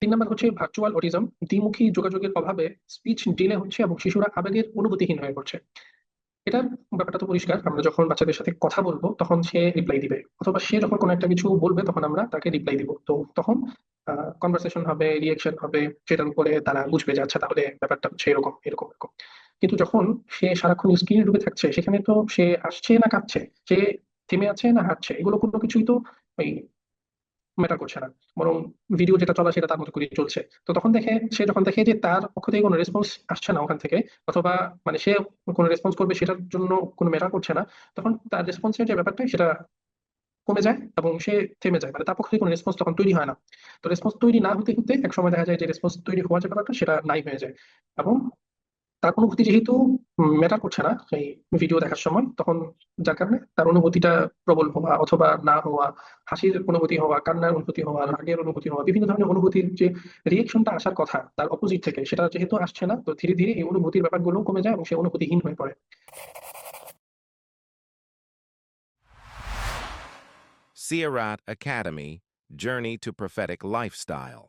তিন নাম্বার হচ্ছে virtual autism. দ্বিমুখী যোগাযোগের অভাবে স্পিচ ডিলে হচ্ছে এবং শিশুরা আবেগের অনুভূতিহীন হয়ে পড়ছে। এটার ব্যাপারটা তো পরিষ্কার, আমরা যখন বাচ্চাদের সাথে কথা বলবো তখন সে রিপ্লাই দিবে, অথবা সে যখন কোনো একটা কিছু বলবে তখন আমরা তাকে রিপ্লাই দিব। তো তখন কনভারসেশন হবে, রিয়েকশন হবে, সেটার উপরে তারা বুঝবে যে আচ্ছা তাহলে ব্যাপারটা হচ্ছে এরকম এরকম এরকম। কিন্তু যখন সে সারাক্ষণ স্ক্রিনে ডুবে থাকছে, সেখানে তো সে আসছে না কাঁদছে, সে থেমে আছে না হাঁটছে, এগুলো কোনো কিছুই তো ওই ম্যাটার করছে না। বরং ভিডিও যেটা চলা সেটা তার মতো করে চলছে। তো তখন সে যখন দেখে যে তার পক্ষ থেকে কোনো রেসপন্স আসছে না ওখান থেকে, অথবা মানে সে কোনো রেসপন্স করবে সেটার জন্য কোনো ম্যাটার করছে না, তখন তার রেসপন্সের যে ব্যাপারটা সেটা কমে যায় এবং সে থেমে যায়, মানে তার পক্ষ থেকে কোনো রেসপন্স তখন তৈরি হয় না। তো রেসপন্স তৈরি না হতে হতে এক সময় দেখা যায় যে রেসপন্স তৈরি হওয়ার যে ব্যাপারটা সেটা নাই হয়ে যায়। এবং তার অনুভূতি যেহেতু ম্যাটার করছে না সেই ভিডিও দেখার সময়, তখন যার কারণে তার অনুভূতিটা প্রবল হওয়া অথবা না হওয়া, হাসির অনুভূতি হওয়া, কান্নার অনুভূতি হওয়া, রাগের অনুভূতি হওয়া, বিভিন্ন ধরনের অনুভূতির যে রিয়েকশনটা আসার কথা তার অপোজিট থেকে, সেটা যেহেতু আসছে না, তো ধীরে ধীরে এই অনুভূতির ব্যাপারগুলো কমে যায় এবং সে অনুভূতিহীন হয়ে পড়ে। Sierrat Academy, Journey to Prophetic Lifestyle.